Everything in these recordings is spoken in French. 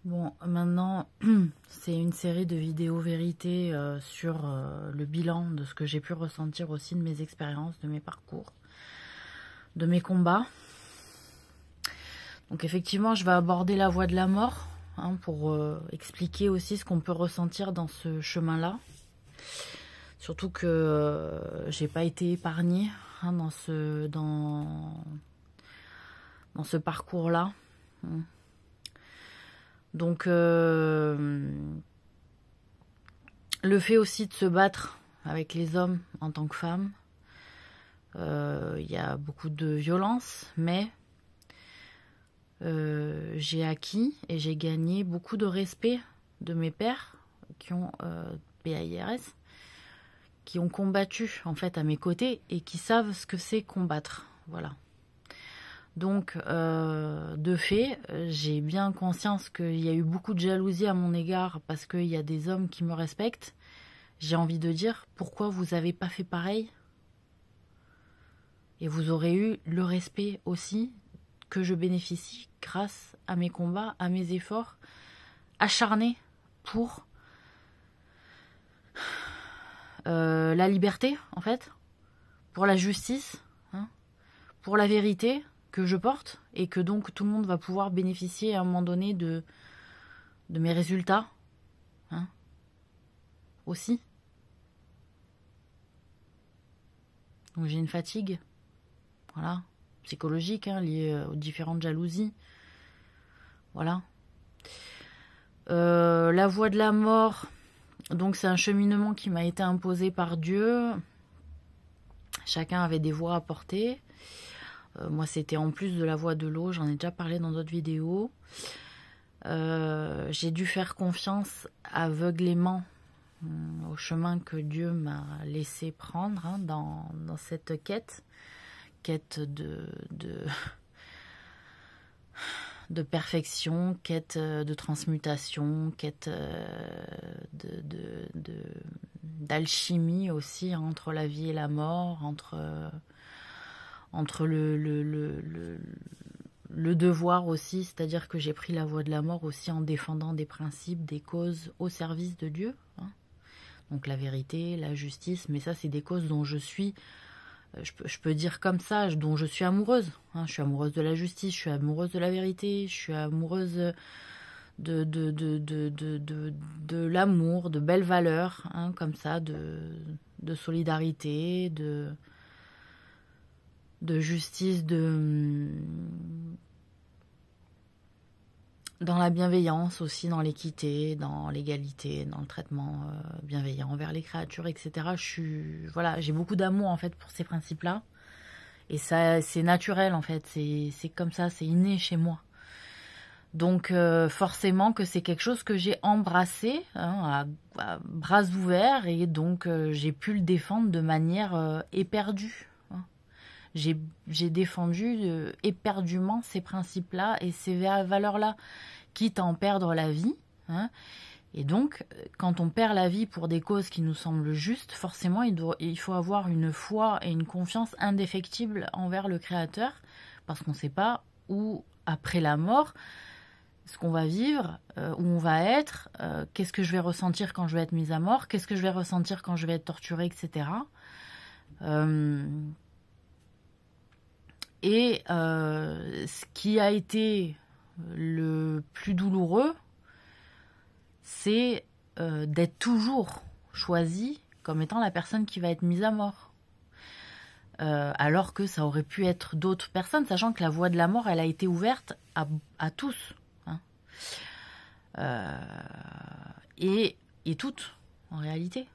Bon, maintenant, c'est une série de vidéos vérité sur le bilan de ce que j'ai pu ressentir aussi, de mes expériences, de mes parcours, de mes combats. Donc effectivement, je vais aborder la voie de la mort pour expliquer aussi ce qu'on peut ressentir dans ce chemin-là. Surtout que j'ai pas été épargnée dans ce parcours-là. Donc, le fait aussi de se battre avec les hommes en tant que femme, il y a beaucoup de violence, mais j'ai acquis et j'ai gagné beaucoup de respect de mes pairs qui ont PAIRS, qui ont combattu en fait à mes côtés et qui savent ce que c'est combattre. Voilà. Donc, de fait, j'ai bien conscience qu'il y a eu beaucoup de jalousie à mon égard parce qu'il y a des hommes qui me respectent. J'ai envie de dire, pourquoi vous n'avez pas fait pareil? Et vous aurez eu le respect aussi que je bénéficie grâce à mes combats, à mes efforts acharnés pour la liberté, en fait, pour la justice, pour la vérité que je porte et que donc tout le monde va pouvoir bénéficier à un moment donné de mes résultats aussi. Donc j'ai une fatigue, voilà, psychologique liée aux différentes jalousies. Voilà. La voie de la mort, donc c'est un cheminement qui m'a été imposé par Dieu. Chacun avait des voies à porter. Moi, c'était en plus de la voie de l'eau, j'en ai déjà parlé dans d'autres vidéos. J'ai dû faire confiance aveuglément au chemin que Dieu m'a laissé prendre dans cette quête de perfection, quête de transmutation, quête d'alchimie aussi entre la vie et la mort, entre le devoir aussi, c'est-à-dire que j'ai pris la voie de la mort aussi en défendant des principes, des causes au service de Dieu. Donc la vérité, la justice, mais ça c'est des causes dont je suis, je peux dire comme ça, dont je suis amoureuse. Je suis amoureuse de la justice, je suis amoureuse de la vérité, je suis amoureuse de l'amour, de belles valeurs, comme ça, de solidarité, de justice, dans la bienveillance aussi, dans l'équité, dans l'égalité, dans le traitement bienveillant envers les créatures, etc. J'ai beaucoup d'amour en fait pour ces principes-là. Et ça, c'est naturel en fait, c'est comme ça, c'est inné chez moi. Donc forcément que c'est quelque chose que j'ai embrassé à bras ouverts et donc j'ai pu le défendre de manière éperdue. J'ai défendu éperdument ces principes-là et ces valeurs-là, quitte à en perdre la vie. Et donc, quand on perd la vie pour des causes qui nous semblent justes, forcément, il faut avoir une foi et une confiance indéfectible envers le Créateur, parce qu'on ne sait pas où, après la mort, ce qu'on va vivre, où on va être, qu'est-ce que je vais ressentir quand je vais être mise à mort, qu'est-ce que je vais ressentir quand je vais être torturée, etc. Et ce qui a été le plus douloureux, c'est d'être toujours choisie comme étant la personne qui va être mise à mort. Alors que ça aurait pu être d'autres personnes, sachant que la voie de la mort, elle a été ouverte à tous. Et toutes, en réalité.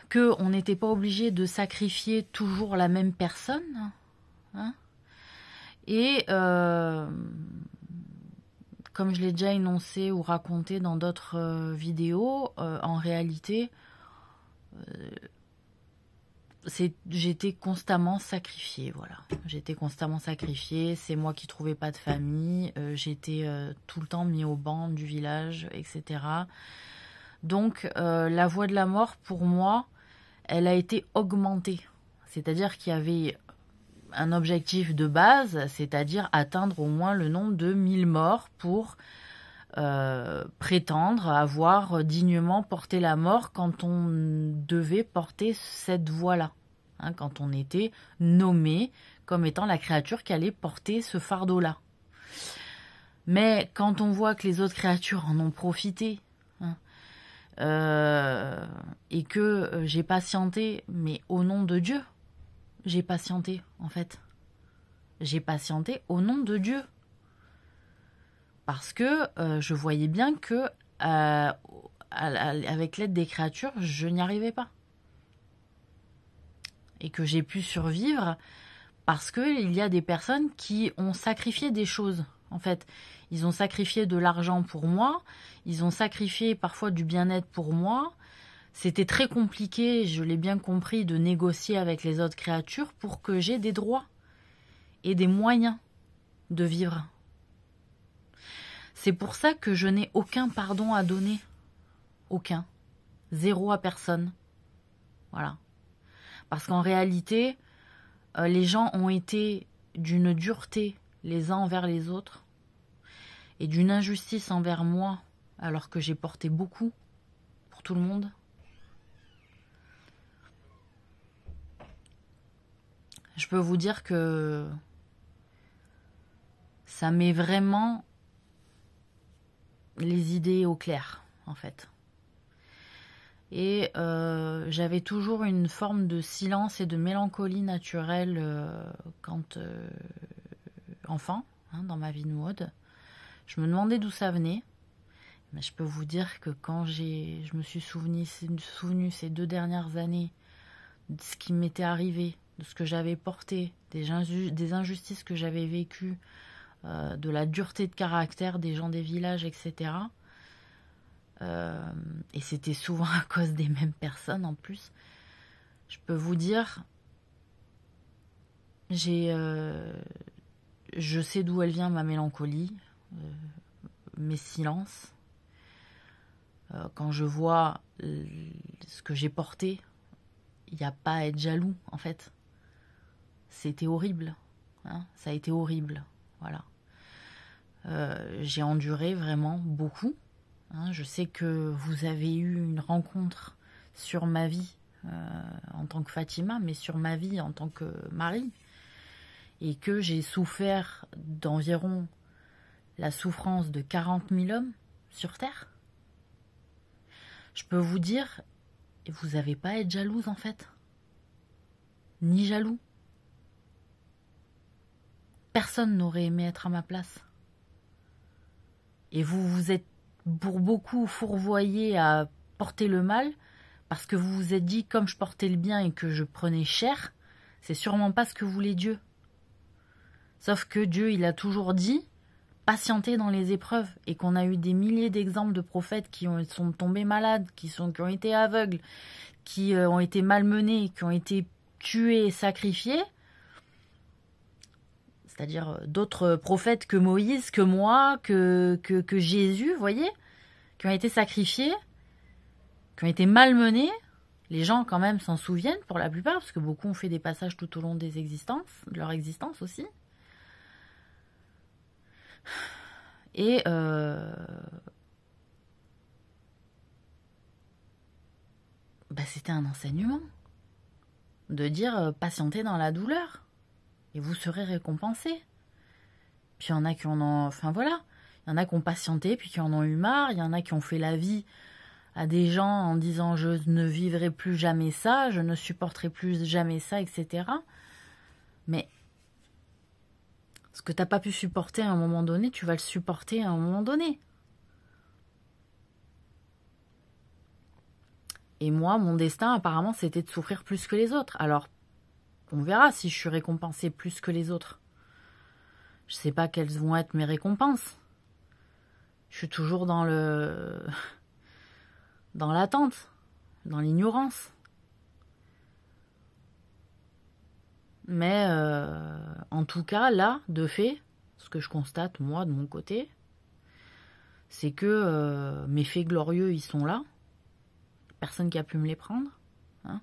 Qu'on n'était pas obligé de sacrifier toujours la même personne. Et comme je l'ai déjà énoncé ou raconté dans d'autres vidéos, en réalité, j'étais constamment sacrifiée. Voilà. J'étais constamment sacrifiée. C'est moi qui trouvais pas de famille. J'étais tout le temps mis au banc du village, etc. Donc, la voie de la mort, pour moi, elle a été augmentée. C'est-à-dire qu'il y avait un objectif de base, c'est-à-dire atteindre au moins le nombre de 1000 morts pour prétendre avoir dignement porté la mort quand on devait porter cette voie-là, hein, quand on était nommé comme étant la créature qui allait porter ce fardeau-là. Mais quand on voit que les autres créatures en ont profité, hein, et que j'ai patienté, mais au nom de Dieu, j'ai patienté en fait. J'ai patienté au nom de Dieu. Parce que je voyais bien que avec l'aide des créatures, je n'y arrivais pas. Et que j'ai pu survivre parce qu'il y a des personnes qui ont sacrifié des choses. En fait, ils ont sacrifié de l'argent pour moi, ils ont sacrifié parfois du bien-être pour moi. C'était très compliqué, je l'ai bien compris, de négocier avec les autres créatures pour que j'ai des droits et des moyens de vivre. C'est pour ça que je n'ai aucun pardon à donner. Aucun. Zéro à personne. Voilà. Parce qu'en réalité, les gens ont été d'une dureté les uns envers les autres et d'une injustice envers moi, alors que j'ai porté beaucoup pour tout le monde. Je peux vous dire que ça met vraiment les idées au clair, en fait. Et j'avais toujours une forme de silence et de mélancolie naturelle quand enfant, hein, dans ma vie de mode. Je me demandais d'où ça venait, mais je peux vous dire que quand je me suis souvenu ces 2 dernières années de ce qui m'était arrivé, de ce que j'avais porté, des injustices que j'avais vécues, de la dureté de caractère des gens des villages, etc. Et c'était souvent à cause des mêmes personnes en plus. Je peux vous dire, je sais d'où elle vient, ma mélancolie, mes silences. Quand je vois ce que j'ai porté, il n'y a pas à être jaloux en fait. C'était horrible, hein, ça a été horrible, voilà. J'ai enduré vraiment beaucoup. Hein, je sais que vous avez eu une rencontre sur ma vie en tant que Fatima, mais sur ma vie en tant que mari, et que j'ai souffert d'environ la souffrance de 40 000 hommes sur Terre. Je peux vous dire, vous n'avez pas à être jalouse en fait, ni jaloux. Personne n'aurait aimé être à ma place. Et vous êtes pour beaucoup fourvoyé à porter le mal parce que vous vous êtes dit, comme je portais le bien et que je prenais cher, c'est sûrement pas ce que voulait Dieu. Sauf que Dieu, il a toujours dit patienter dans les épreuves, et qu'on a eu des milliers d'exemples de prophètes qui sont tombés malades, qui ont été aveugles, qui ont été malmenés, qui ont été tués et sacrifiés. C'est-à-dire d'autres prophètes que Moïse, que moi, que Jésus, vous voyez, qui ont été sacrifiés, qui ont été malmenés. Les gens, quand même, s'en souviennent pour la plupart, parce que beaucoup ont fait des passages tout au long de leur existence aussi. Et c'était un enseignement de dire patientez dans la douleur et vous serez récompensés. Puis il y en a qui en ont... Enfin voilà, il y en a qui ont patienté puis qui en ont eu marre. Il y en a qui ont fait la vie à des gens en disant je ne vivrai plus jamais ça, je ne supporterai plus jamais ça, etc. Mais ce que tu n'as pas pu supporter à un moment donné, tu vas le supporter à un moment donné. Et moi, mon destin, apparemment, c'était de souffrir plus que les autres. Alors, on verra si je suis récompensée plus que les autres. Je sais pas quelles vont être mes récompenses. Je suis toujours dans l'attente, dans l'ignorance. Mais en tout cas, là, de fait, ce que je constate, moi, de mon côté, c'est que mes faits glorieux, ils sont là. Personne qui a pu me les prendre. Hein.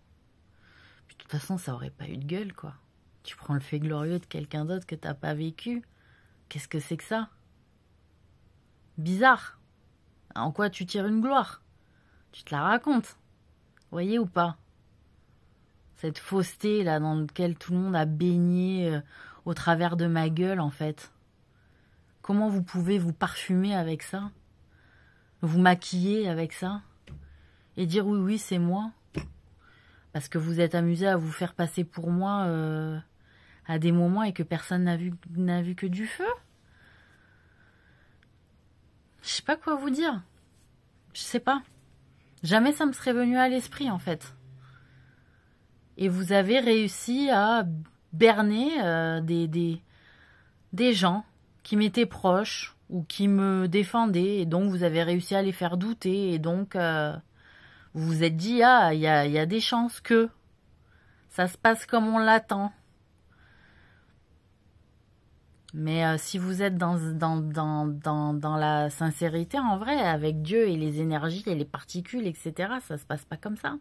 Puis, de toute façon, ça aurait pas eu de gueule, quoi. Tu prends le fait glorieux de quelqu'un d'autre que t'as pas vécu. Qu'est-ce que c'est que ça? Bizarre. En quoi tu tires une gloire? Tu te la racontes. Voyez ou pas? Cette fausseté là dans laquelle tout le monde a baigné au travers de ma gueule en fait. Comment vous pouvez vous parfumer avec ça? Vous maquiller avec ça? Et dire oui, oui, c'est moi? Parce que vous êtes amusé à vous faire passer pour moi à des moments et que personne n'a vu que du feu? Je sais pas quoi vous dire. Je sais pas. Jamais ça me serait venu à l'esprit en fait. Et vous avez réussi à berner des gens qui m'étaient proches ou qui me défendaient. Et donc vous avez réussi à les faire douter. Et donc vous vous êtes dit, ah, il y a des chances que ça se passe comme on l'attend. Mais si vous êtes dans la sincérité, en vrai, avec Dieu et les énergies et les particules, etc., ça se passe pas comme ça.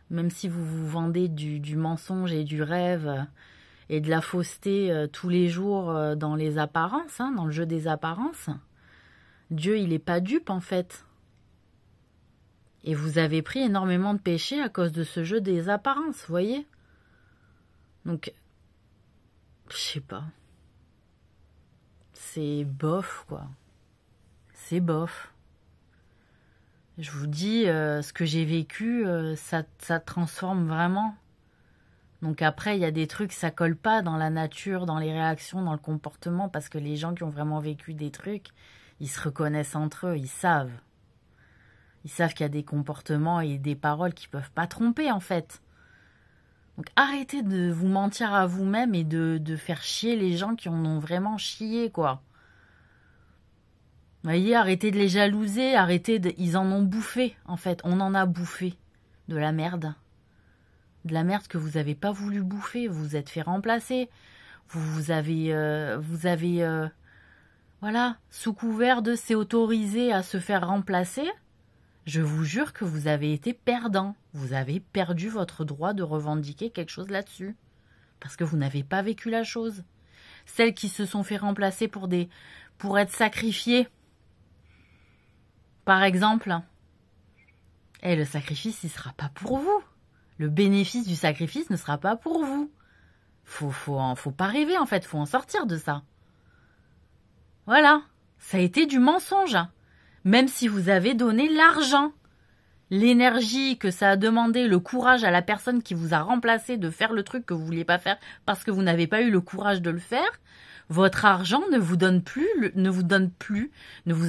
Même si vous vous vendez du mensonge et du rêve et de la fausseté tous les jours dans les apparences, hein, dans le jeu des apparences, Dieu, il est pas dupe, en fait. Et vous avez pris énormément de péchés à cause de ce jeu des apparences, vous voyez? Donc, je sais pas. C'est bof, quoi. C'est bof. Je vous dis, ce que j'ai vécu, ça transforme vraiment. Donc après, il y a des trucs, ça colle pas dans la nature, dans les réactions, dans le comportement, parce que les gens qui ont vraiment vécu des trucs, ils se reconnaissent entre eux, ils savent. Ils savent qu'il y a des comportements et des paroles qui peuvent pas tromper, en fait. Donc arrêtez de vous mentir à vous-même et de faire chier les gens qui en ont vraiment chié, quoi. Vous voyez, arrêtez de les jalouser, ils en ont bouffé, en fait. On en a bouffé de la merde. De la merde que vous avez pas voulu bouffer, vous vous êtes fait remplacer. Vous avez, voilà, sous couvert de c'est autorisé à se faire remplacer, je vous jure que vous avez été perdant. Vous avez perdu votre droit de revendiquer quelque chose là-dessus. Parce que vous n'avez pas vécu la chose. Celles qui se sont fait remplacer pour être sacrifiées. Par exemple. Le sacrifice, il sera pas pour vous. Le bénéfice du sacrifice ne sera pas pour vous. Faut pas rêver, en fait. Faut en sortir de ça. Voilà. Ça a été du mensonge. Même si vous avez donné l'argent, l'énergie que ça a demandé, le courage à la personne qui vous a remplacé de faire le truc que vous vouliez pas faire parce que vous n'avez pas eu le courage de le faire, votre argent ne vous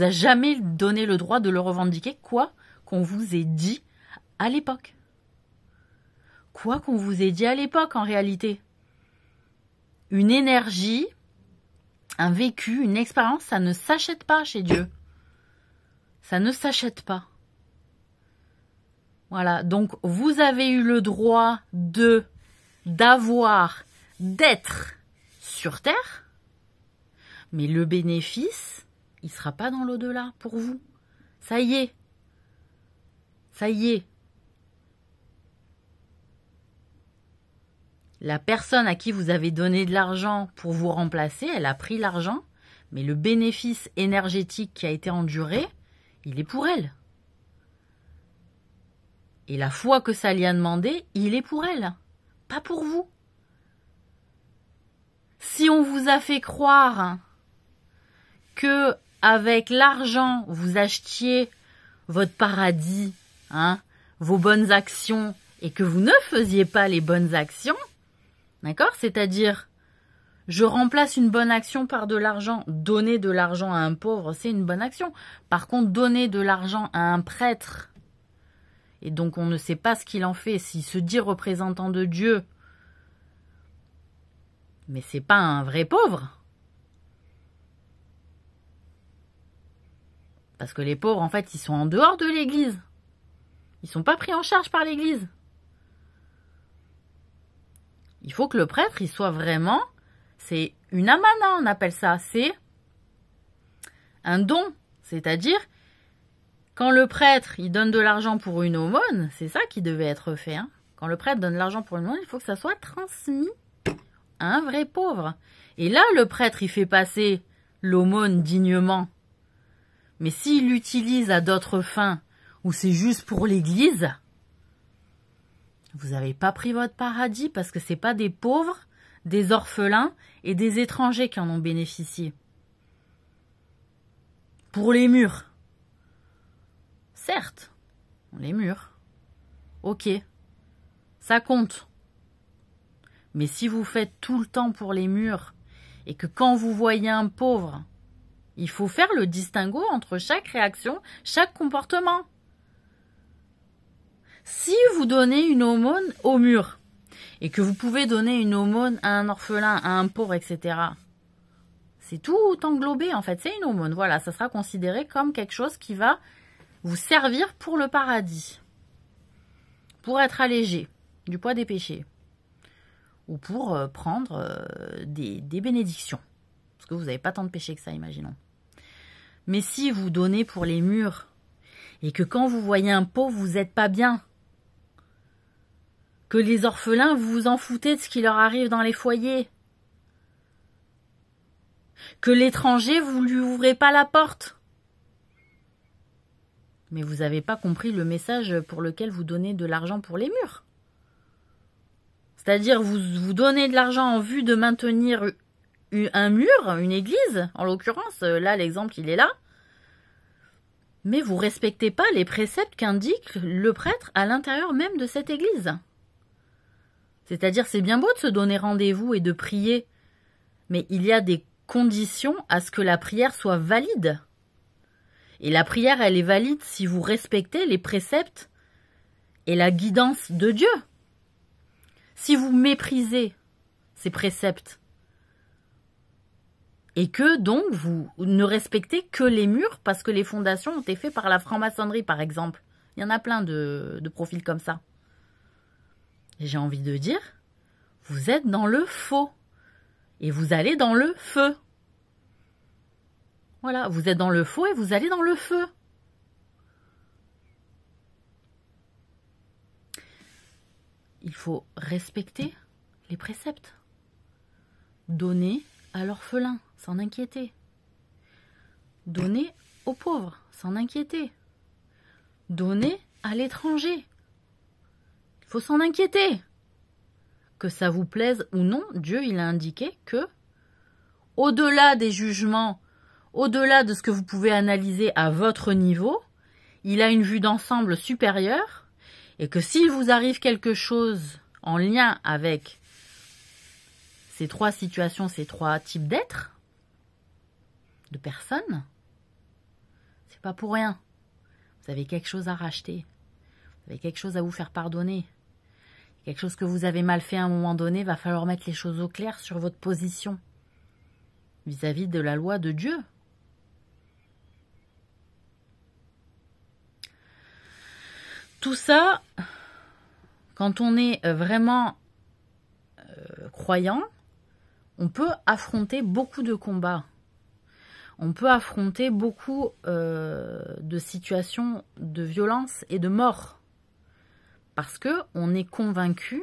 a jamais donné le droit de le revendiquer, quoi qu'on vous ait dit à l'époque. Quoi qu'on vous ait dit à l'époque, en réalité. Une énergie, un vécu, une expérience, ça ne s'achète pas chez Dieu. Ça ne s'achète pas. Voilà, donc vous avez eu le droit d'être sur Terre, mais le bénéfice, il sera pas dans l'au-delà pour vous. Ça y est. Ça y est. La personne à qui vous avez donné de l'argent pour vous remplacer, elle a pris l'argent, mais le bénéfice énergétique qui a été enduré, il est pour elle. Et la foi que ça lui a demandé, il est pour elle, pas pour vous. Si on vous a fait croire que avec l'argent, vous achetiez votre paradis, hein, vos bonnes actions, et que vous ne faisiez pas les bonnes actions, d'accord? C'est-à-dire, je remplace une bonne action par de l'argent. Donner de l'argent à un pauvre, c'est une bonne action. Par contre, donner de l'argent à un prêtre, et donc on ne sait pas ce qu'il en fait, s'il se dit représentant de Dieu, mais c'est pas un vrai pauvre. Parce que les pauvres, en fait, ils sont en dehors de l'église. Ils sont pas pris en charge par l'église. Il faut que le prêtre, il soit vraiment... C'est une amana, on appelle ça. C'est un don. C'est-à-dire, quand le prêtre, il donne de l'argent pour une aumône, c'est ça qui devait être fait. Hein. Quand le prêtre donne de l'argent pour une aumône, il faut que ça soit transmis à un vrai pauvre. Et là, le prêtre, il fait passer l'aumône dignement. Mais s'il l'utilise à d'autres fins, ou c'est juste pour l'église, vous n'avez pas pris votre paradis parce que c'est pas des pauvres, des orphelins et des étrangers qui en ont bénéficié. Pour les murs. Certes, les murs. Ok, ça compte. Mais si vous faites tout le temps pour les murs et que quand vous voyez un pauvre, il faut faire le distinguo entre chaque réaction, chaque comportement. Si vous donnez une aumône au mur et que vous pouvez donner une aumône à un orphelin, à un pauvre, etc., c'est tout englobé en fait, c'est une aumône. Voilà, ça sera considéré comme quelque chose qui va vous servir pour le paradis, pour être allégé du poids des péchés ou pour prendre des bénédictions. Parce que vous n'avez pas tant de péchés que ça, imaginons. Mais si vous donnez pour les murs et que quand vous voyez un pauvre, vous n'êtes pas bien, que les orphelins, vous vous en foutez de ce qui leur arrive dans les foyers, que l'étranger, vous lui ouvrez pas la porte, mais vous n'avez pas compris le message pour lequel vous donnez de l'argent pour les murs. C'est-à-dire, vous donnez de l'argent en vue de maintenir un mur, une église, en l'occurrence, là, l'exemple, il est là. Mais vous respectez pas les préceptes qu'indique le prêtre à l'intérieur même de cette église. C'est-à-dire, c'est bien beau de se donner rendez-vous et de prier, mais il y a des conditions à ce que la prière soit valide. Et la prière, elle est valide si vous respectez les préceptes et la guidance de Dieu. Si vous méprisez ces préceptes et que donc vous ne respectez que les murs parce que les fondations ont été faites par la franc-maçonnerie, par exemple. Il y en a plein de profils comme ça. Et j'ai envie de dire, vous êtes dans le faux et vous allez dans le feu. Voilà, vous êtes dans le faux et vous allez dans le feu. Il faut respecter les préceptes. Donner à l'orphelin, s'en inquiéter. Donner aux pauvres, s'en inquiéter. Donner à l'étranger. Il faut s'en inquiéter. Que ça vous plaise ou non, Dieu, il a indiqué que, au-delà des jugements, au-delà de ce que vous pouvez analyser à votre niveau, il a une vue d'ensemble supérieure et que s'il vous arrive quelque chose en lien avec ces trois situations, ces trois types d'êtres, de personnes, c'est pas pour rien. Vous avez quelque chose à racheter. Vous avez quelque chose à vous faire pardonner. Quelque chose que vous avez mal fait à un moment donné, va falloir mettre les choses au clair sur votre position vis-à-vis de la loi de Dieu. Tout ça, quand on est vraiment croyant, on peut affronter beaucoup de combats. On peut affronter beaucoup de situations de violence et de mort. Parce qu'on est convaincu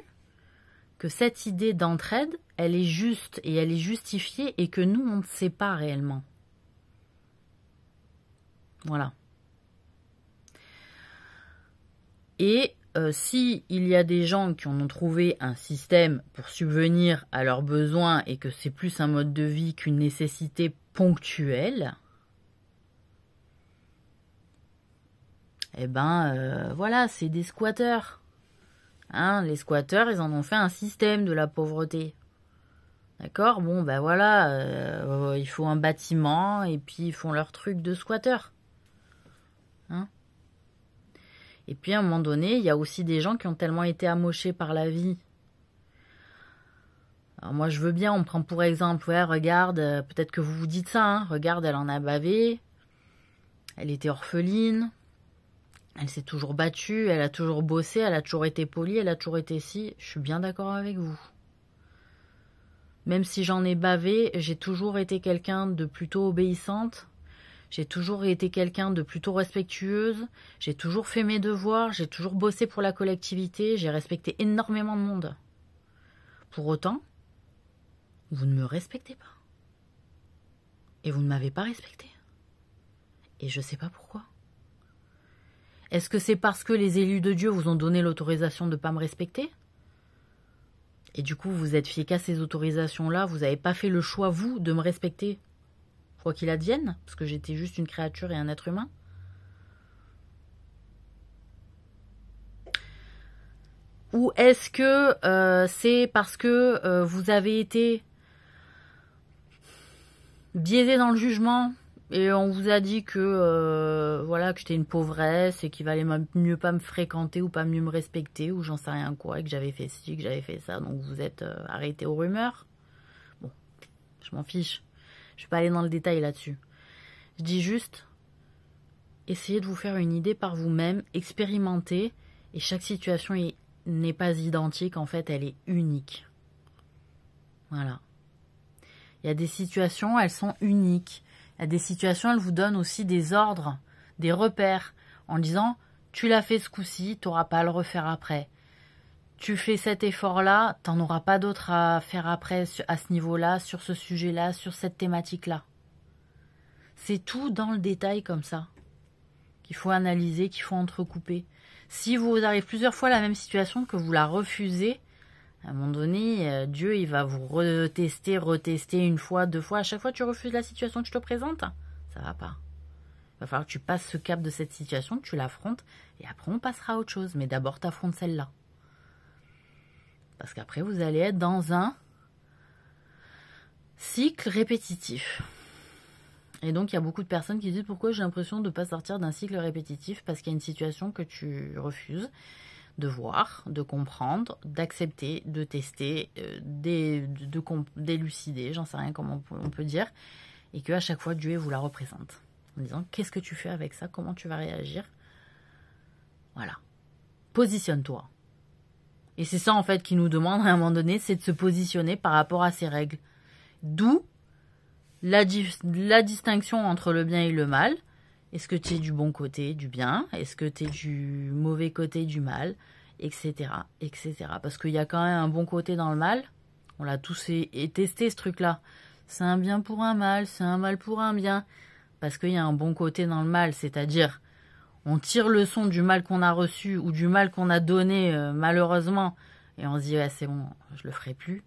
que cette idée d'entraide, elle est juste et elle est justifiée et que nous, on ne sait pas réellement. Voilà. Et si il y a des gens qui en ont trouvé un système pour subvenir à leurs besoins et que c'est plus un mode de vie qu'une nécessité ponctuelle, eh ben voilà, c'est des squatteurs. Hein, les squatteurs, ils en ont fait un système de la pauvreté. D'accord? Bon, ben voilà, il faut un bâtiment et puis ils font leur truc de squatteurs. Hein? Et puis à un moment donné, il y a aussi des gens qui ont tellement été amochés par la vie. Alors moi je veux bien, on me prend pour exemple, ouais regarde, peut-être que vous vous dites ça, hein, regarde elle en a bavé, elle était orpheline, elle s'est toujours battue, elle a toujours bossé, elle a toujours été polie, elle a toujours été ci, je suis bien d'accord avec vous. Même si j'en ai bavé, j'ai toujours été quelqu'un de plutôt obéissante. J'ai toujours été quelqu'un de plutôt respectueuse, j'ai toujours fait mes devoirs, j'ai toujours bossé pour la collectivité, j'ai respecté énormément de monde. Pour autant, vous ne me respectez pas. Et vous ne m'avez pas respecté. Et je ne sais pas pourquoi. Est-ce que c'est parce que les élus de Dieu vous ont donné l'autorisation de ne pas me respecter? Et du coup, vous êtes fié qu'à ces autorisations-là, vous n'avez pas fait le choix, vous, de me respecter, quoi qu'il advienne, parce que j'étais juste une créature et un être humain? Ou est-ce que c'est parce que vous avez été biaisé dans le jugement et on vous a dit que voilà, que j'étais une pauvresse et qu'il valait mieux pas me fréquenter ou pas mieux me respecter ou j'en sais rien quoi, et que j'avais fait ci, que j'avais fait ça, donc vous êtes arrêté aux rumeurs? Bon, je m'en fiche. Je vais pas aller dans le détail là-dessus. Je dis juste, essayez de vous faire une idée par vous-même, expérimentez, et chaque situation n'est pas identique, en fait, elle est unique. Voilà. Il y a des situations, elles sont uniques. Il y a des situations, elles vous donnent aussi des ordres, des repères, en disant, tu l'as fait ce coup-ci, tu n'auras pas à le refaire après. Tu fais cet effort-là, tu n'en auras pas d'autre à faire après à ce niveau-là, sur ce sujet-là, sur cette thématique-là. C'est tout dans le détail comme ça, qu'il faut analyser, qu'il faut entrecouper. Si vous arrivez plusieurs fois à la même situation, que vous la refusez, à un moment donné, Dieu, il va vous retester une fois, deux fois. À chaque fois, tu refuses la situation que je te présente. Ça va pas. Il va falloir que tu passes ce cap de cette situation, que tu l'affrontes, et après, on passera à autre chose. Mais d'abord, tu affrontes celle-là. Parce qu'après, vous allez être dans un cycle répétitif. Et donc, il y a beaucoup de personnes qui disent pourquoi j'ai l'impression de ne pas sortir d'un cycle répétitif, parce qu'il y a une situation que tu refuses de voir, de comprendre, d'accepter, de tester, d'élucider, j'en sais rien comment on peut dire, et qu'à chaque fois, Dieu vous la représente. En disant, qu'est-ce que tu fais avec ça? Comment tu vas réagir? Voilà. Positionne-toi. Et c'est ça, en fait, qu'il nous demande à un moment donné, c'est de se positionner par rapport à ces règles. D'où la distinction entre le bien et le mal. Est-ce que tu es du bon côté du bien? Est-ce que tu es du mauvais côté du mal? Etc. etc. Parce qu'il y a quand même un bon côté dans le mal. On l'a tous testé, ce truc-là. C'est un bien pour un mal, c'est un mal pour un bien. Parce qu'il y a un bon côté dans le mal, c'est-à-dire on tire le son du mal qu'on a reçu ou du mal qu'on a donné malheureusement et on se dit ouais, c'est bon, je le ferai plus.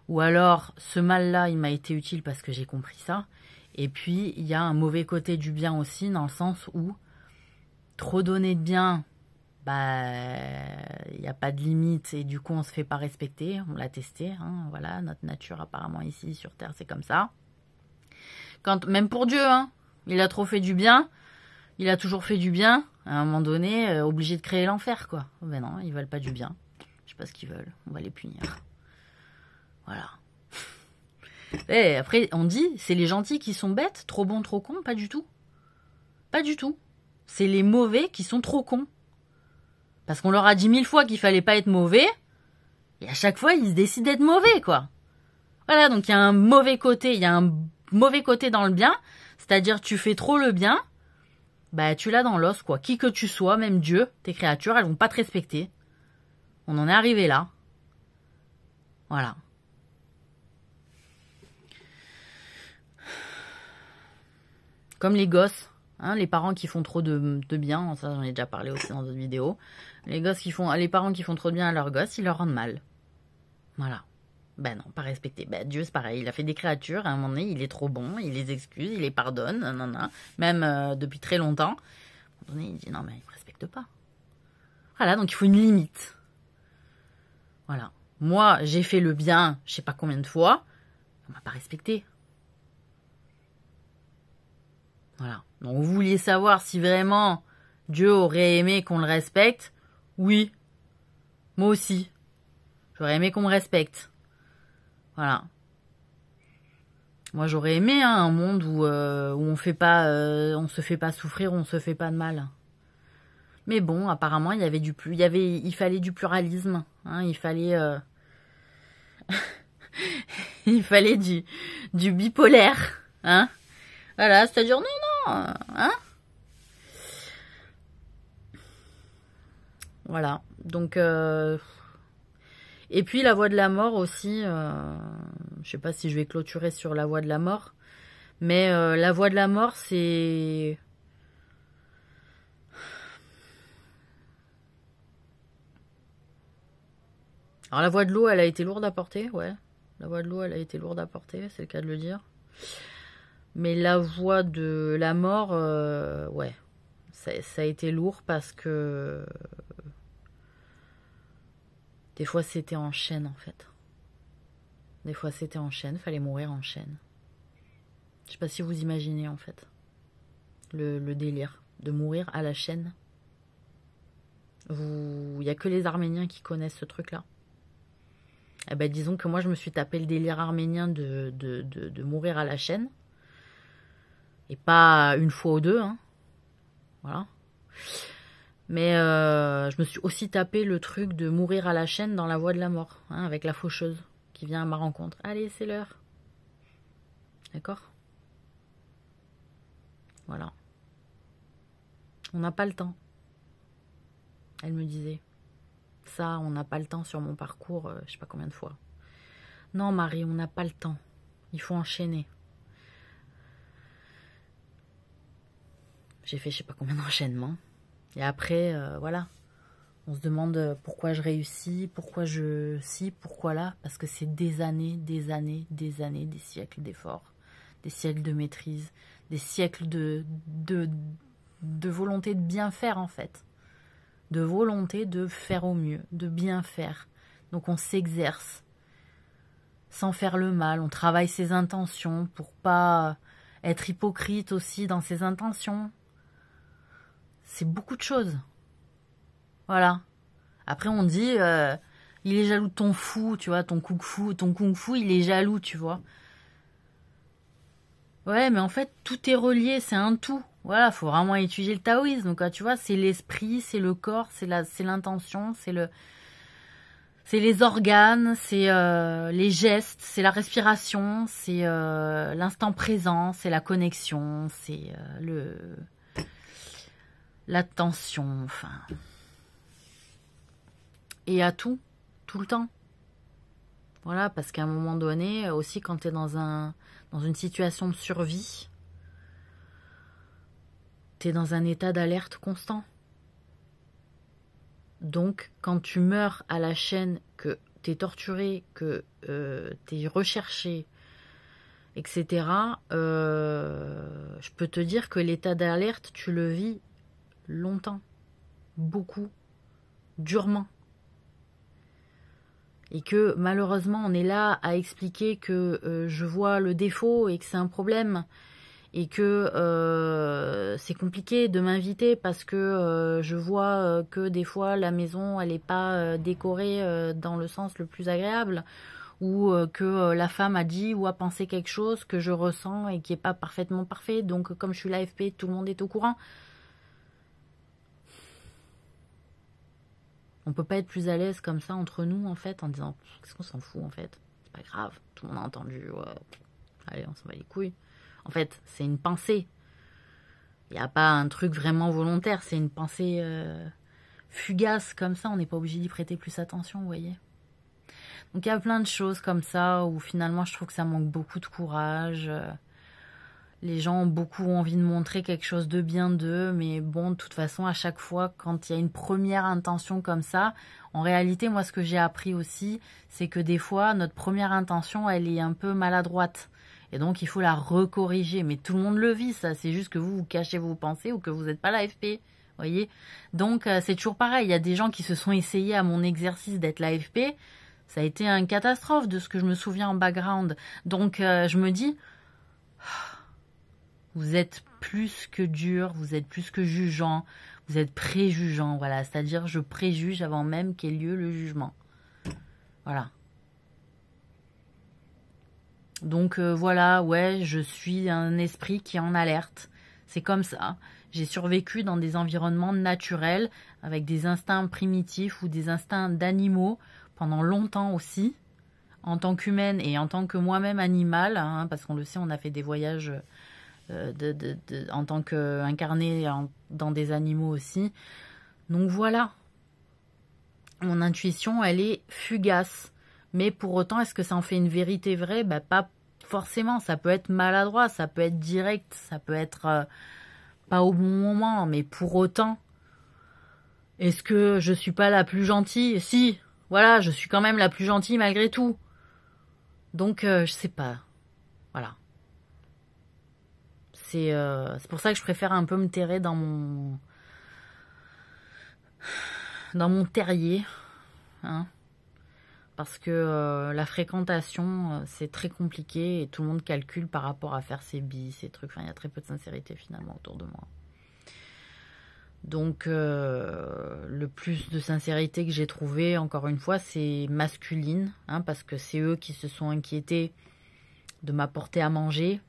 Ou alors ce mal-là, il m'a été utile parce que j'ai compris ça. Et puis, il y a un mauvais côté du bien aussi, dans le sens où trop donner de bien, il n'y a pas de limite et du coup, on ne se fait pas respecter. On l'a testé, hein, voilà, notre nature apparemment ici sur Terre, c'est comme ça. Même pour Dieu, hein, il a trop fait du bien, il a toujours fait du bien, à un moment donné, obligé de créer l'enfer, quoi. Ben non, ils veulent pas du bien. Je sais pas ce qu'ils veulent, on va les punir. Voilà. Et après, on dit, c'est les gentils qui sont bêtes, trop bons, trop cons, pas du tout. Pas du tout. C'est les mauvais qui sont trop cons. Parce qu'on leur a dit 1000 fois qu'il fallait pas être mauvais, et à chaque fois, ils se décident d'être mauvais, quoi. Voilà, donc il y a un mauvais côté, il y a un mauvais côté dans le bien, c'est-à-dire tu fais trop le bien, tu l'as dans l'os, quoi. Qui que tu sois, même Dieu, tes créatures, elles vont pas te respecter. On en est arrivé là. Voilà. Comme les gosses, hein, les parents qui font trop de bien, ça j'en ai déjà parlé aussi dans d'autres vidéos. Les parents qui font trop de bien à leurs gosses, ils leur rendent mal. Voilà. Ben non, pas respecté. Dieu c'est pareil, il a fait des créatures, à un moment donné, il est trop bon, il les excuse, il les pardonne, nanana, même depuis très longtemps. À un moment donné, il dit non mais il me respecte pas. Voilà, donc il faut une limite. Voilà. Moi, j'ai fait le bien, je sais pas combien de fois, on m'a pas respecté. Voilà. Donc vous vouliez savoir si vraiment Dieu aurait aimé qu'on le respecte? Oui. Moi aussi. J'aurais aimé qu'on me respecte. Voilà. Moi j'aurais aimé un monde où on se fait pas souffrir, on se fait pas de mal. Mais bon, apparemment il y avait il fallait du pluralisme. Hein, il fallait il fallait du bipolaire. Hein. Voilà, c'est-à-dire non, hein. Voilà, donc Et puis la voie de la mort aussi, je sais pas si je vais clôturer sur la voie de la mort, mais la voie de la mort, c'est... Alors la voie de l'eau, elle a été lourde à porter, ouais. La voie de l'eau, elle a été lourde à porter, c'est le cas de le dire. Mais la voie de la mort, ouais, ça a été lourd parce que des fois c'était en chaîne en fait. Des fois c'était en chaîne, fallait mourir en chaîne. Je sais pas si vous imaginez en fait le délire de mourir à la chaîne. Il y a que les Arméniens qui connaissent ce truc-là. Eh ben disons que moi je me suis tapé le délire arménien de mourir à la chaîne. Et pas une fois ou deux, hein. Voilà. Mais je me suis aussi tapé le truc de mourir à la chaîne dans la voie de la mort, hein, avec la faucheuse qui vient à ma rencontre. Allez, c'est l'heure. D'accord? Voilà. On n'a pas le temps. Elle me disait. Ça, on n'a pas le temps sur mon parcours, je sais pas combien de fois. Non, Marie, on n'a pas le temps. Il faut enchaîner. J'ai fait je sais pas combien d'enchaînements. Et après, voilà. On se demande pourquoi je réussis, pourquoi je... Si, pourquoi là. Parce que c'est des années, des années, des années, des siècles d'efforts, des siècles de maîtrise, des siècles de volonté de bien faire, en fait. De volonté de faire au mieux, de bien faire. Donc on s'exerce sans faire le mal. On travaille ses intentions pour pas être hypocrite aussi dans ses intentions. C'est beaucoup de choses. Voilà. Après, on dit, il est jaloux de ton fou, tu vois, ton kung fu, il est jaloux, tu vois. Ouais, mais en fait, tout est relié, c'est un tout. Voilà, faut vraiment étudier le taoïsme. Donc, tu vois, c'est l'esprit, c'est le corps, c'est l'intention, c'est les organes, c'est les gestes, c'est la respiration, c'est l'instant présent, c'est la connexion, c'est l'attention, enfin... Et à tout le temps. Voilà, parce qu'à un moment donné, aussi quand tu es dans une situation de survie, tu es dans un état d'alerte constant. Donc, quand tu meurs à la chaîne, que tu es torturé, que tu es recherché, etc., je peux te dire que l'état d'alerte, tu le vis longtemps, beaucoup, durement. Et que malheureusement on est là à expliquer que je vois le défaut et que c'est un problème et que c'est compliqué de m'inviter parce que je vois que des fois la maison elle n'est pas décorée dans le sens le plus agréable ou que la femme a dit ou a pensé quelque chose que je ressens et qui n'est pas parfaitement parfait, donc comme je suis l'AFP, tout le monde est au courant. On peut pas être plus à l'aise comme ça entre nous, en fait, en disant « Qu'est-ce qu'on s'en fout, en fait? C'est pas grave, tout le monde a entendu, ouais. Allez, on s'en bat les couilles. » En fait, c'est une pensée. Il n'y a pas un truc vraiment volontaire, c'est une pensée fugace comme ça, on n'est pas obligé d'y prêter plus attention, vous voyez. Donc il y a plein de choses comme ça où finalement je trouve que ça manque beaucoup de courage. Les gens ont beaucoup envie de montrer quelque chose de bien d'eux, mais bon, de toute façon, à chaque fois, quand il y a une première intention comme ça, en réalité, moi, ce que j'ai appris aussi, c'est que des fois, notre première intention, elle est un peu maladroite. Et donc, il faut la recorriger. Mais tout le monde le vit, ça. C'est juste que vous cachez vos pensées ou que vous n'êtes pas l'AFP. Voyez? Donc, c'est toujours pareil. Il y a des gens qui se sont essayés à mon exercice d'être l'AFP. Ça a été une catastrophe de ce que je me souviens en background. Donc, je me dis... Vous êtes plus que dur, vous êtes plus que jugeant, vous êtes préjugeant, voilà. C'est-à-dire, je préjuge avant même qu'ait lieu le jugement. Voilà. Donc, voilà, ouais, je suis un esprit qui est en alerte. C'est comme ça. J'ai survécu dans des environnements naturels, avec des instincts primitifs ou des instincts d'animaux pendant longtemps aussi, en tant qu'humaine et en tant que moi-même animal, hein, parce qu'on le sait, on a fait des voyages... en tant qu'incarné dans des animaux aussi. Donc voilà. Mon intuition, elle est fugace. Mais pour autant, est-ce que ça en fait une vérité vraie? Bah, pas forcément. Ça peut être maladroit, ça peut être direct, ça peut être pas au bon moment. Mais pour autant, est-ce que je suis pas la plus gentille? Si, voilà, je suis quand même la plus gentille malgré tout. Donc, je sais pas. Voilà. C'est pour ça que je préfère un peu me terrer dans mon terrier, hein, parce que la fréquentation, c'est très compliqué et tout le monde calcule par rapport à faire ses billes, ces trucs. Enfin, il y a très peu de sincérité finalement autour de moi. Donc, le plus de sincérité que j'ai trouvé, encore une fois, c'est masculine, hein, parce que c'est eux qui se sont inquiétés de m'apporter à manger.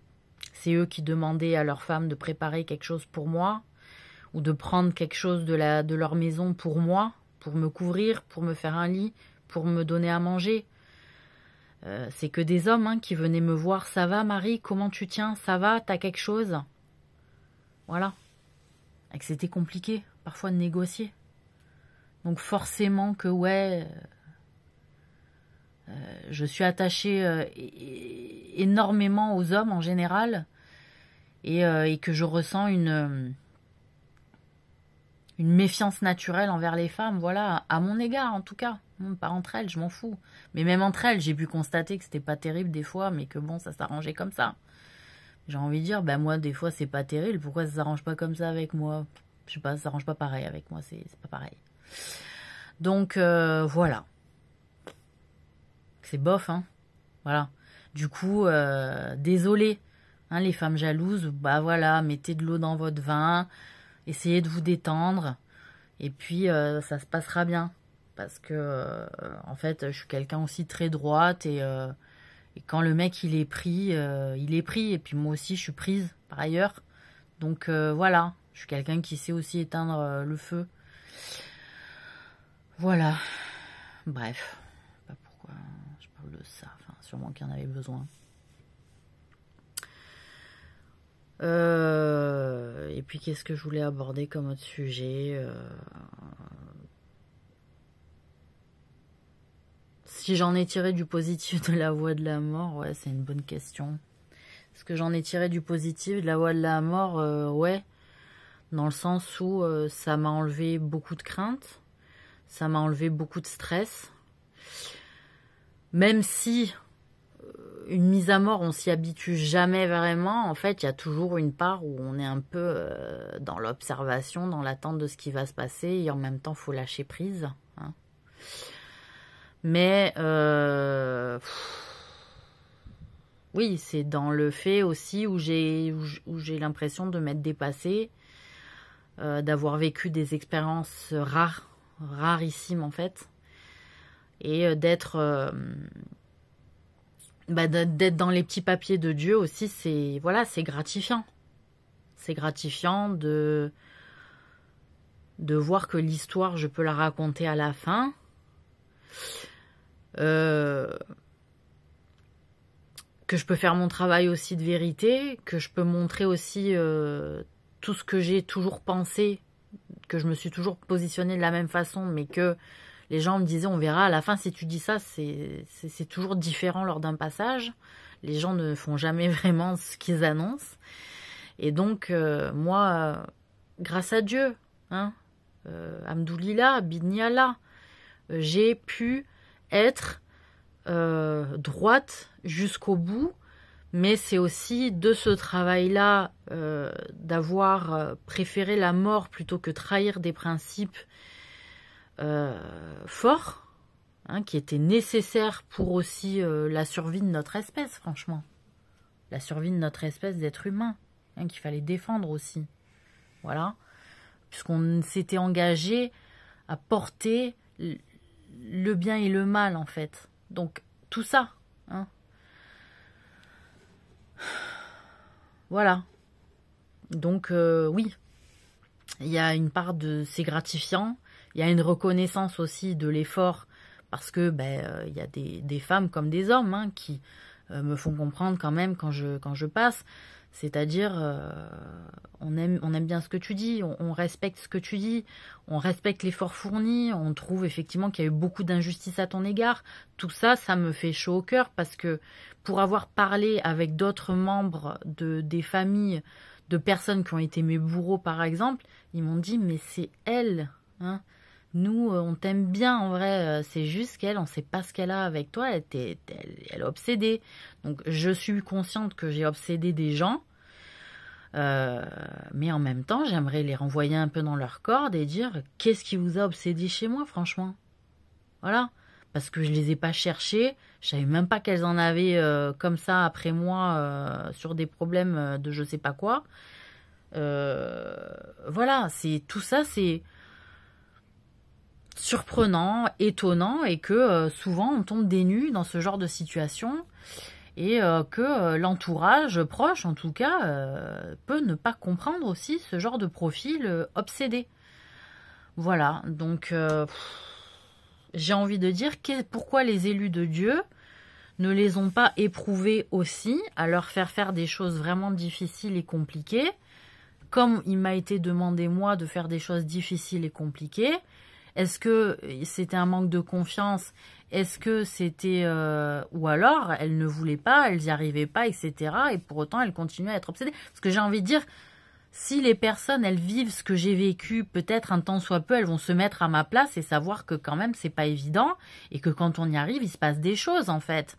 C'est eux qui demandaient à leur femme de préparer quelque chose pour moi, ou de prendre quelque chose de leur maison pour moi, pour me couvrir, pour me faire un lit, pour me donner à manger. C'est que des hommes, hein, qui venaient me voir. Ça va, Marie? Comment tu tiens? Ça va? T'as quelque chose? Voilà. Et que c'était compliqué, parfois, de négocier. Donc forcément que, ouais, je suis attachée énormément aux hommes en général, et que je ressens une méfiance naturelle envers les femmes, voilà, à mon égard en tout cas. Pas entre elles, je m'en fous. Mais même entre elles, j'ai pu constater que c'était pas terrible des fois, mais que bon, ça s'arrangeait comme ça. J'ai envie de dire, ben moi, des fois, c'est pas terrible, pourquoi ça s'arrange pas comme ça avec moi? Je sais pas, ça s'arrange pas pareil avec moi, c'est pas pareil. Donc, voilà. C'est bof, hein. Voilà. Du coup, désolé, hein, les femmes jalouses, bah voilà, mettez de l'eau dans votre vin, essayez de vous détendre, et puis ça se passera bien. Parce que, en fait, je suis quelqu'un aussi très droite, et quand le mec il est pris, et puis moi aussi je suis prise par ailleurs. Donc voilà, je suis quelqu'un qui sait aussi éteindre le feu. Voilà. Bref, je sais pas pourquoi je parle de ça, enfin sûrement qu'il y en avait besoin. Et puis qu'est-ce que je voulais aborder comme autre sujet? Si j'en ai tiré du positif de la voie de la mort, ouais, c'est une bonne question. Est-ce que j'en ai tiré du positif de la voie de la mort? Ouais, dans le sens où ça m'a enlevé beaucoup de crainte, ça m'a enlevé beaucoup de stress. Même si une mise à mort, on s'y habitue jamais vraiment, en fait, il y a toujours une part où on est un peu dans l'observation, dans l'attente de ce qui va se passer, et en même temps, il faut lâcher prise, hein. Mais oui, c'est dans le fait aussi où j'ai l'impression de m'être dépassée, d'avoir vécu des expériences rarissimes en fait, et d'être dans les petits papiers de Dieu aussi, c'est gratifiant. C'est gratifiant de voir que l'histoire, je peux la raconter à la fin. Que je peux faire mon travail aussi de vérité, que je peux montrer aussi tout ce que j'ai toujours pensé, que je me suis toujours positionnée de la même façon, mais que les gens me disaient, on verra à la fin si tu dis ça, c'est toujours différent lors d'un passage. Les gens ne font jamais vraiment ce qu'ils annoncent. Et donc, moi, grâce à Dieu, hein, Hamdoulillah, Bidni Allah, j'ai pu être droite jusqu'au bout, mais c'est aussi de ce travail-là, d'avoir préféré la mort plutôt que trahir des principes forts, hein, qui étaient nécessaires pour aussi la survie de notre espèce, franchement. La survie de notre espèce d'être humain, hein, qu'il fallait défendre aussi. Voilà. Puisqu'on s'était engagé à porter le bien et le mal, en fait. Donc, tout ça, hein. Voilà. Donc, oui. Il y a une part de... C'est gratifiant. Il y a une reconnaissance aussi de l'effort. Parce que, il y a des femmes comme des hommes, hein, qui me font comprendre quand même quand je passe. C'est-à-dire, on aime bien ce que tu dis, on respecte ce que tu dis, on respecte l'effort fourni, on trouve effectivement qu'il y a eu beaucoup d'injustice à ton égard. Tout ça, ça me fait chaud au cœur parce que pour avoir parlé avec d'autres membres des familles de personnes qui ont été mes bourreaux, par exemple, ils m'ont dit, mais c'est elle, hein. Nous, on t'aime bien en vrai, c'est juste qu'elle, on sait pas ce qu'elle a avec toi, elle est obsédée. Donc je suis consciente que j'ai obsédé des gens, mais en même temps, j'aimerais les renvoyer un peu dans leur corde et dire, qu'est-ce qui vous a obsédé chez moi, franchement? Voilà, parce que je les ai pas cherchées, je savais même pas qu'elles en avaient comme ça après moi sur des problèmes de je sais pas quoi. Voilà, tout ça, c'est surprenant, étonnant et que souvent on tombe des nues dans ce genre de situation et que l'entourage proche en tout cas peut ne pas comprendre aussi ce genre de profil obsédé. Voilà, donc j'ai envie de dire pourquoi les élus de Dieu ne les ont pas éprouvés aussi à leur faire des choses vraiment difficiles et compliquées, comme il m'a été demandé moi de faire des choses difficiles et compliquées. Est-ce que c'était un manque de confiance? Est-ce que c'était... ou alors, elles ne voulaient pas, elles n'y arrivaient pas, etc. Et pour autant, elles continuaient à être obsédées. Parce que j'ai envie de dire, si les personnes, elles vivent ce que j'ai vécu, peut-être un temps soit peu, elles vont se mettre à ma place et savoir que quand même, c'est pas évident. Et que quand on y arrive, il se passe des choses, en fait.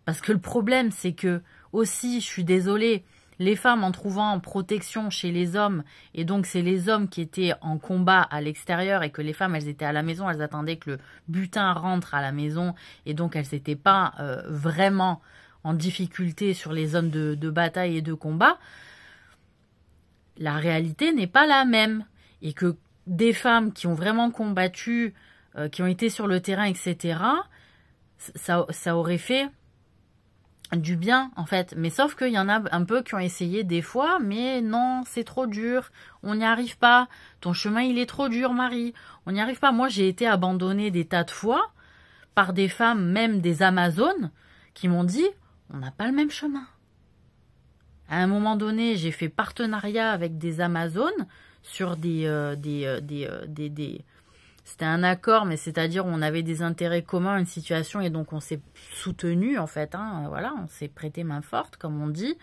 Parce que le problème, c'est que, aussi, je suis désolée, les femmes en trouvant protection chez les hommes, et donc c'est les hommes qui étaient en combat à l'extérieur et que les femmes, elles étaient à la maison, elles attendaient que le butin rentre à la maison et donc elles n'étaient pas vraiment en difficulté sur les zones de bataille et de combat. La réalité n'est pas la même et que des femmes qui ont vraiment combattu, qui ont été sur le terrain, etc., ça aurait fait du bien en fait, mais sauf qu'il y en a un peu qui ont essayé des fois, mais non, c'est trop dur, on n'y arrive pas, ton chemin il est trop dur Marie, on n'y arrive pas. Moi j'ai été abandonnée des tas de fois par des femmes, même des Amazones, qui m'ont dit on n'a pas le même chemin. À un moment donné, j'ai fait partenariat avec des Amazones sur c'était un accord, mais c'est-à-dire on avait des intérêts communs, une situation, et donc on s'est soutenu en fait, hein, voilà, on s'est prêté main forte, comme on dit.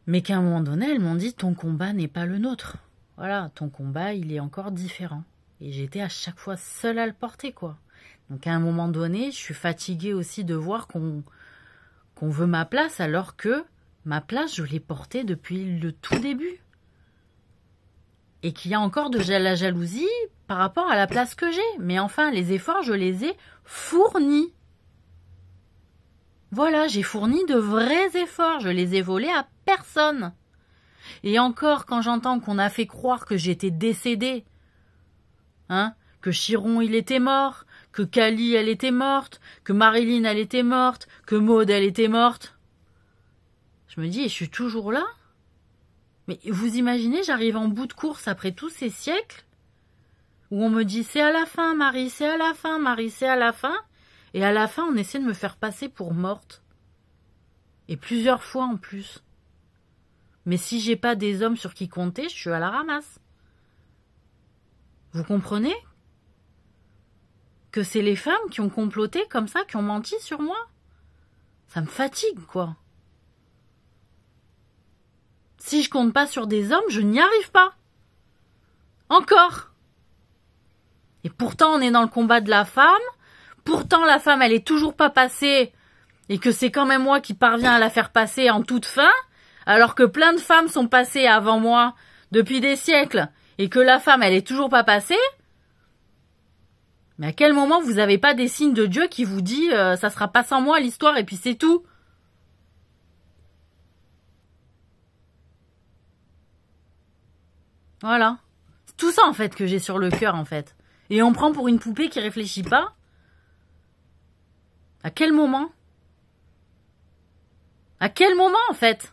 Mais qu'à un moment donné, elles m'ont dit ton combat n'est pas le nôtre. Voilà, ton combat, il est encore différent. Et j'étais à chaque fois seule à le porter, quoi. Donc à un moment donné, je suis fatiguée aussi de voir qu'on veut ma place, alors que ma place, je l'ai portée depuis le tout début. Et qu'il y a encore de la jalousie par rapport à la place que j'ai. Mais enfin, les efforts, je les ai fournis. Voilà, j'ai fourni de vrais efforts. Je les ai volés à personne. Et encore, quand j'entends qu'on a fait croire que j'étais décédée, hein, que Chiron, il était mort, que Kali, elle était morte, que Marilyn, elle était morte, que Maud, elle était morte, je me dis, et je suis toujours là? Mais vous imaginez, j'arrive en bout de course après tous ces siècles où on me dit c'est à la fin, Marie, c'est à la fin, Marie, c'est à la fin. Et à la fin, on essaie de me faire passer pour morte. Et plusieurs fois en plus. Mais si j'ai pas des hommes sur qui compter, je suis à la ramasse. Vous comprenez? Que c'est les femmes qui ont comploté comme ça, qui ont menti sur moi? Ça me fatigue, quoi. Si je compte pas sur des hommes, je n'y arrive pas. Encore. Et pourtant, on est dans le combat de la femme. Pourtant, la femme, elle est toujours pas passée. Et que c'est quand même moi qui parviens à la faire passer en toute fin. Alors que plein de femmes sont passées avant moi depuis des siècles. Et que la femme, elle est toujours pas passée. Mais à quel moment vous avez pas des signes de Dieu qui vous dit ça sera pas sans moi l'histoire et puis c'est tout? Voilà. C'est tout ça, en fait, que j'ai sur le cœur, en fait. Et on prend pour une poupée qui réfléchit pas. À quel moment? À quel moment, en fait?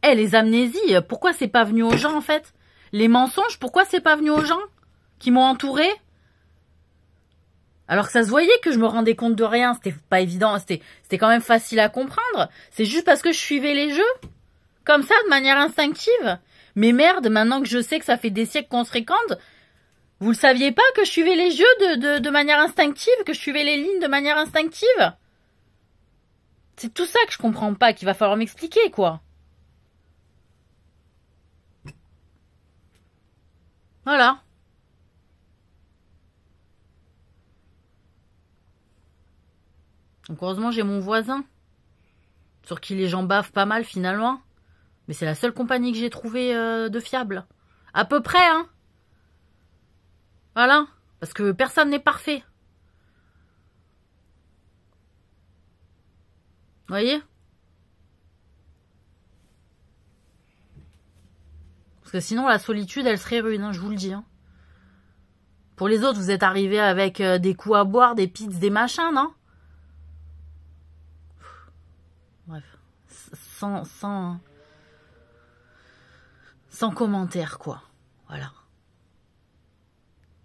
Les amnésies, pourquoi c'est pas venu aux gens, en fait? Les mensonges, pourquoi c'est pas venu aux gens qui m'ont entouré? Alors que ça se voyait que je me rendais compte de rien. C'était pas évident. C'était quand même facile à comprendre. C'est juste parce que je suivais les jeux. Comme ça, de manière instinctive. Mais merde, maintenant que je sais que ça fait des siècles qu'on se fréquente, vous le saviez pas que je suivais les jeux de manière instinctive, que je suivais les lignes de manière instinctive? C'est tout ça que je comprends pas, qu'il va falloir m'expliquer, quoi. Voilà. Donc heureusement, j'ai mon voisin, sur qui les gens bavent pas mal finalement. Mais c'est la seule compagnie que j'ai trouvée de fiable. À peu près, hein. Voilà. Parce que personne n'est parfait. Vous voyez? Parce que sinon, la solitude, elle serait rude, hein, je vous le dis. Hein. Pour les autres, vous êtes arrivés avec des coups à boire, des pizzas, des machins, non? Bref. Sans commentaire, quoi. Voilà.